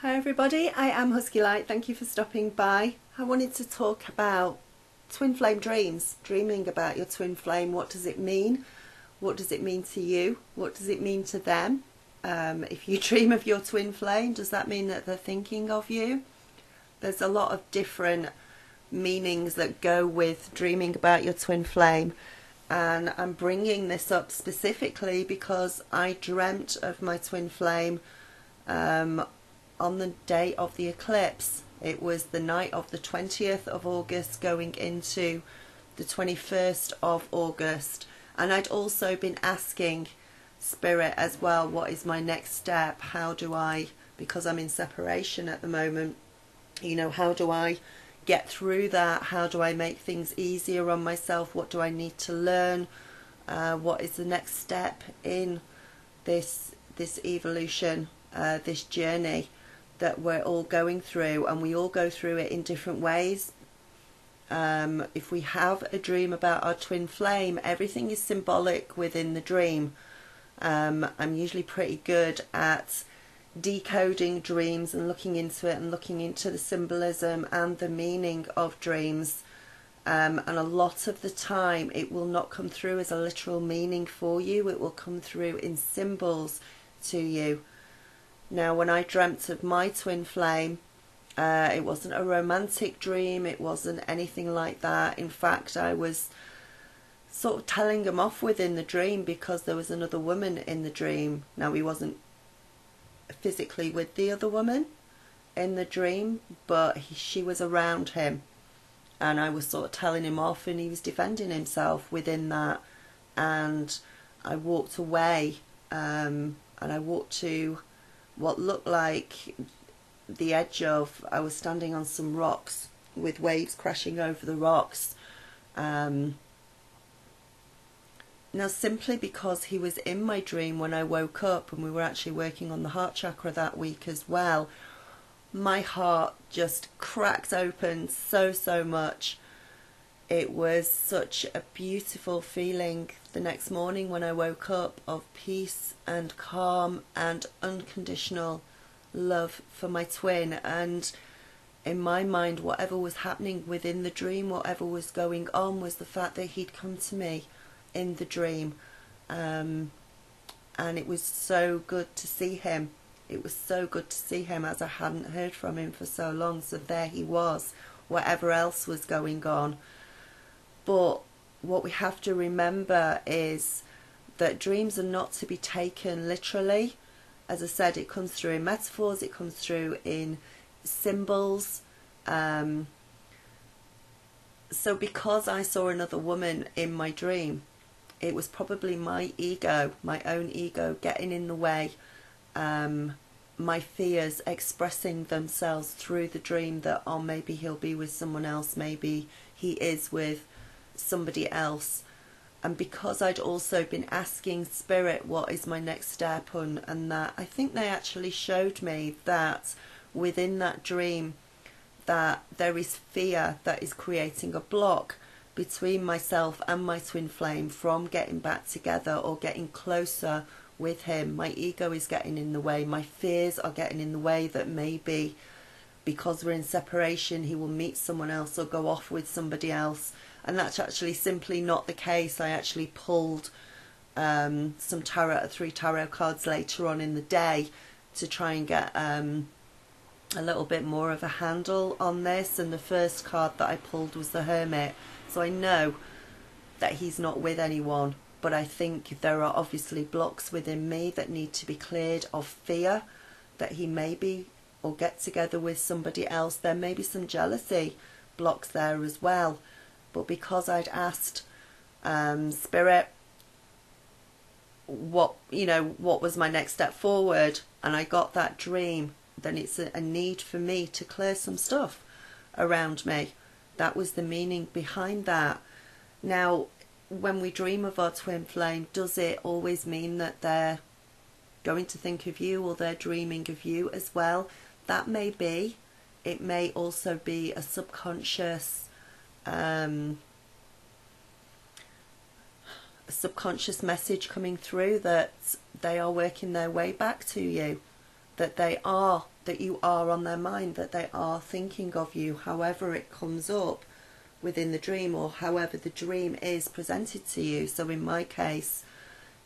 Hi everybody, I am Husky Light. Thank you for stopping by. I wanted to talk about twin flame dreams, dreaming about your twin flame. What does it mean? What does it mean to you? What does it mean to them? If you dream of your twin flame, does that mean that they're thinking of you? There's a lot of different meanings that go with dreaming about your twin flame. And I'm bringing this up specifically because I dreamt of my twin flame on the day of the eclipse. It was the night of the 20th of August going into the 21st of August. And I'd also been asking Spirit as well, what is my next step? How do I, because I'm in separation at the moment, how do I get through that? How do I make things easier on myself? What do I need to learn? What is the next step in this evolution, this journey that we're all going through? And we all go through it in different ways. If we have a dream about our twin flame, everything is symbolic within the dream. I'm usually pretty good at decoding dreams and looking into it and looking into the symbolism and the meaning of dreams. And a lot of the time it will not come through as a literal meaning for you. It will come through in symbols to you. Now, when I dreamt of my twin flame, it wasn't a romantic dream. It wasn't anything like that. In fact, I was sort of telling him off within the dream because there was another woman in the dream. Now, he wasn't physically with the other woman in the dream, but she was around him, and I was sort of telling him off, and he was defending himself within that. And I walked away, and I walked to what looked like the edge of, I was standing on some rocks with waves crashing over the rocks. Now, simply because he was in my dream when I woke up, and we were actually working on the heart chakra that week as well, my heart just cracked open so much. It was such a beautiful feeling the next morning when I woke up, of peace and calm and unconditional love for my twin. And in my mind, whatever was happening within the dream, whatever was going on, was the fact that he'd come to me in the dream, and it was so good to see him. It was so good to see him, as I hadn't heard from him for so long. So there he was, whatever else was going on. But what we have to remember is that dreams are not to be taken literally. As I said, it comes through in metaphors, it comes through in symbols. So because I saw another woman in my dream, it was probably my ego, my own ego, getting in the way, my fears expressing themselves through the dream that, oh, maybe he'll be with someone else, maybe he is with somebody else. And because I'd also been asking Spirit, what is my next step, and that, I think they actually showed me that within that dream, that there is fear that is creating a block between myself and my twin flame from getting back together or getting closer with him. My ego is getting in the way. My fears are getting in the way that maybe because we're in separation, he will meet someone else or go off with somebody else. And that's actually simply not the case. I actually pulled some three tarot cards later on in the day to try and get a little bit more of a handle on this. And the first card that I pulled was the Hermit. So I know that he's not with anyone, but I think there are obviously blocks within me that need to be cleared of fear that he may be or get together with somebody else. There may be some jealousy blocks there as well. But because I'd asked Spirit what was my next step forward, and I got that dream, then it's a need for me to clear some stuff around me. That was the meaning behind that. Now, when we dream of our twin flame, does it always mean that they're going to think of you or they're dreaming of you as well? That may be. It may also be a subconscious message coming through that they are working their way back to you. that you are on their mind, that they are thinking of you, however it comes up within the dream, or however the dream is presented to you. So in my case,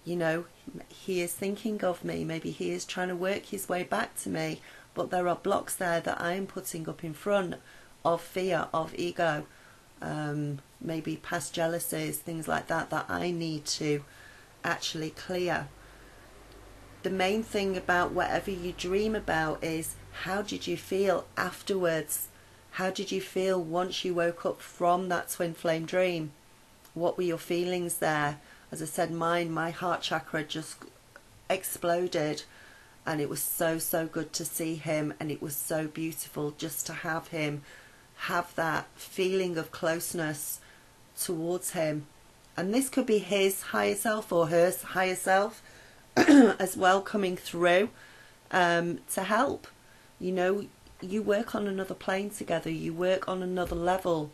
you know, he is thinking of me, maybe he is trying to work his way back to me, but there are blocks there that I am putting up in front of fear, of ego, maybe past jealousies, things like that, that I need to actually clear. The main thing about whatever you dream about is, how did you feel afterwards? How did you feel once you woke up from that twin flame dream? What were your feelings there? As I said, my heart chakra just exploded, and it was so good to see him, and it was so beautiful just to have him have that feeling of closeness towards him. And this could be his higher self or her higher self as well, coming through to help. You know, you work on another plane together, you work on another level,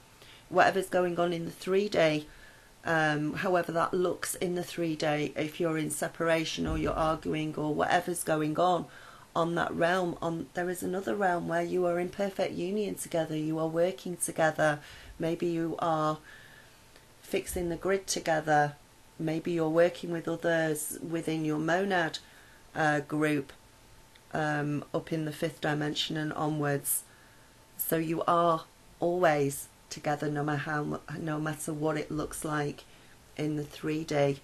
whatever's going on in the 3D, however that looks in the 3D, if you're in separation or you're arguing or whatever's going on that realm. There is another realm where you are in perfect union together, you are working together, maybe you are fixing the grid together, maybe you're working with others within your monad group, up in the 5th dimension and onwards. So you are always together, no matter what it looks like in the 3D.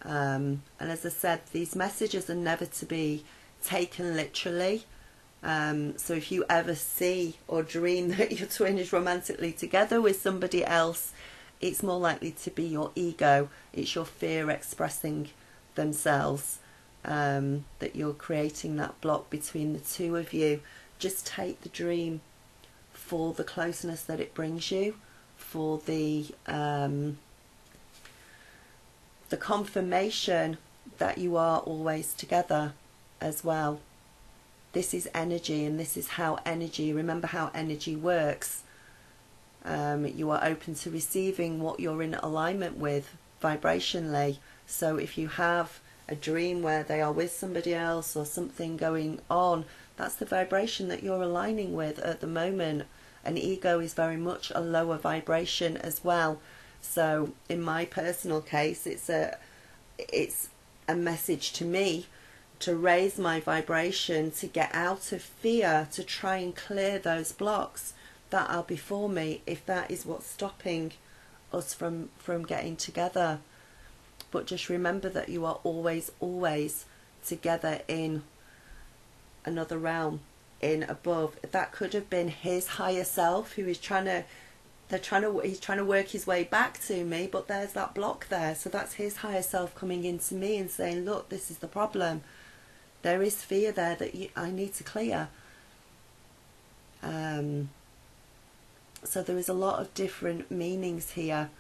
And as I said, these messages are never to be taken literally. So if you ever see or dream that your twin is romantically together with somebody else, it's more likely to be your ego. It's your fear expressing themselves, that you're creating that block between the two of you. Just take the dream for the closeness that it brings you, for the confirmation that you are always together as well. This is energy, and this is how energy, remember how energy works. You are open to receiving what you're in alignment with vibrationally. So if you have a dream where they are with somebody else or something going on, that's the vibration that you're aligning with at the moment. And ego is very much a lower vibration as well. So in my personal case, it's a message to me to raise my vibration, to get out of fear, to try and clear those blocks that are before me, if that is what's stopping us from getting together. But just remember that you are always together in another realm, in above. That could have been his higher self who is he's trying to work his way back to me, but there's that block there. So that's his higher self coming into me and saying, look, this is the problem. There is fear there that I need to clear. So there is a lot of different meanings here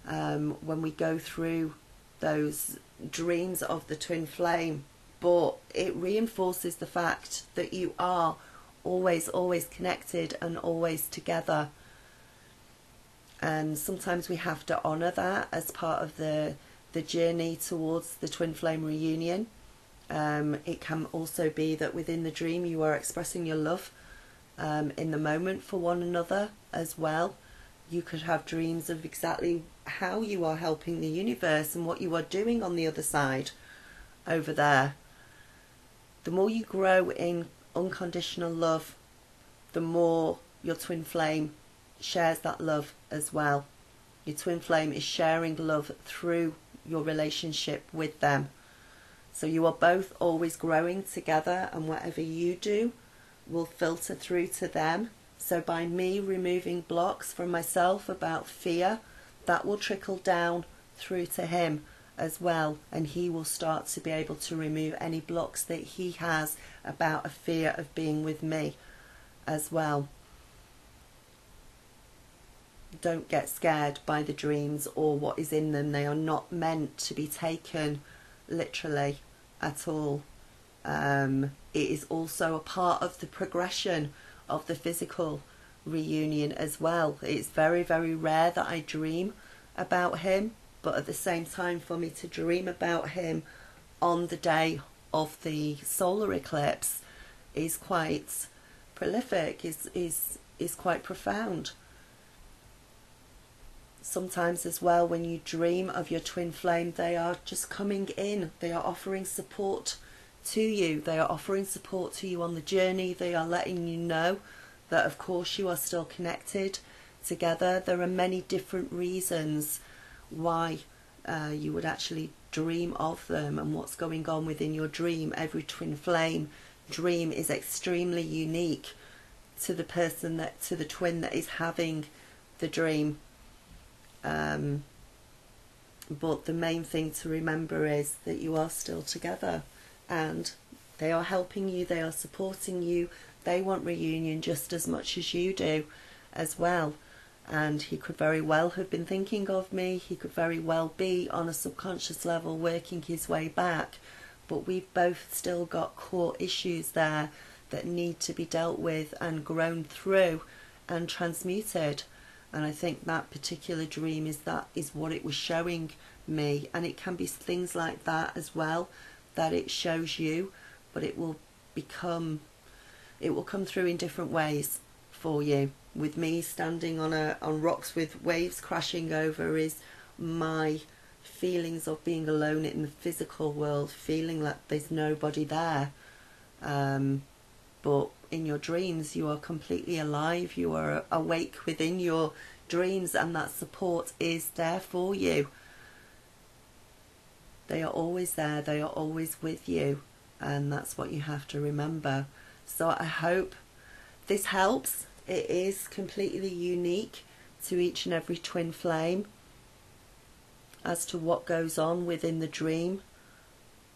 when we go through those dreams of the twin flame, but it reinforces the fact that you are always connected and always together. And sometimes we have to honour that as part of the journey towards the twin flame reunion. It can also be that within the dream you are expressing your love in the moment for one another as well. You could have dreams of exactly how you are helping the universe and what you are doing on the other side over there. The more you grow in unconditional love, the more your twin flame shares that love as well. Your twin flame is sharing love through your relationship with them. So you are both always growing together, and whatever you do will filter through to them. So by me removing blocks from myself about fear, that will trickle down through to him as well, and he will start to be able to remove any blocks that he has about a fear of being with me as well. Don't get scared by the dreams or what is in them. They are not meant to be taken literally at all. It is also a part of the progression of the physical reunion as well. It's very rare that I dream about him, but at the same time, for me to dream about him on the day of the solar eclipse is quite prolific, is quite profound. Sometimes as well, when you dream of your twin flame, they are just coming in, they are offering support to you, they are offering support to you on the journey, they are letting you know that of course you are still connected together. There are many different reasons why you would actually dream of them and what's going on within your dream. Every twin flame dream is extremely unique to the person, to the twin that is having the dream. But the main thing to remember is that you are still together and they are helping you, they are supporting you, they want reunion just as much as you do as well. And he could very well have been thinking of me, he could very well be on a subconscious level working his way back, but we've both still got core issues there that need to be dealt with and grown through and transmuted. And I think that particular dream is what it was showing me. And it can be things like that as well that it shows you, but it will come through in different ways for you. With me standing on rocks with waves crashing over is my feelings of being alone in the physical world, feeling like there's nobody there. But in your dreams you are completely alive, you are awake within your dreams, and that support is there for you. They are always there, they are always with you, and that's what you have to remember. So I hope this helps. It is completely unique to each and every twin flame as to what goes on within the dream,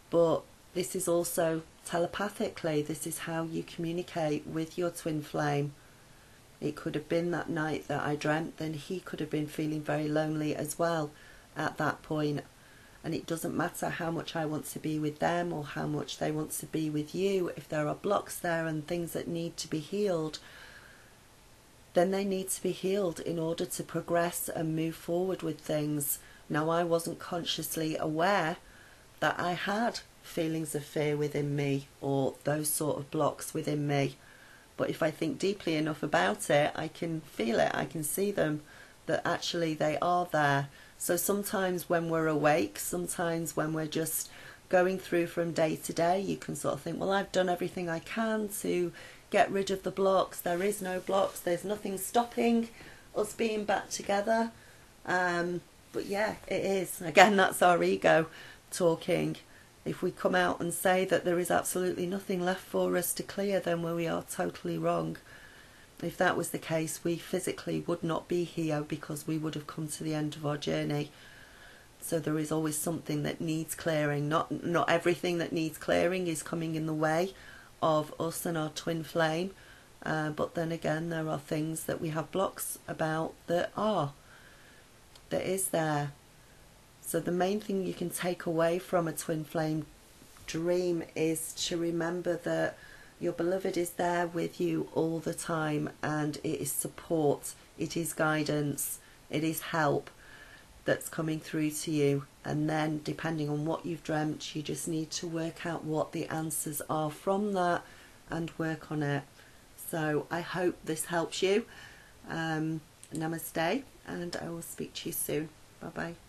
but this is also telepathically, this is how you communicate with your twin flame. It could have been that night that I dreamt, then he could have been feeling very lonely as well at that point. And it doesn't matter how much I want to be with them or how much they want to be with you. If there are blocks there and things that need to be healed, then they need to be healed in order to progress and move forward with things. Now, I wasn't consciously aware that I had feelings of fear within me or those sort of blocks within me. But if I think deeply enough about it, I can feel it, I can see them, that actually they are there. So sometimes when we're awake, sometimes when we're just going through from day to day, you can sort of think, well, I've done everything I can to get rid of the blocks. There is no blocks, there's nothing stopping us being back together. But yeah, it is. Again, that's our ego talking. If we come out and say that there is absolutely nothing left for us to clear, then we are totally wrong. If that was the case, we physically would not be here because we would have come to the end of our journey. So there is always something that needs clearing. Not everything that needs clearing is coming in the way of us and our twin flame. But then again, there are things that we have blocks about that is there. So the main thing you can take away from a twin flame dream is to remember that your beloved is there with you all the time, and it is support, it is guidance, it is help that's coming through to you. And then depending on what you've dreamt, you just need to work out what the answers are from that and work on it. So I hope this helps you. Namaste, and I will speak to you soon. Bye bye.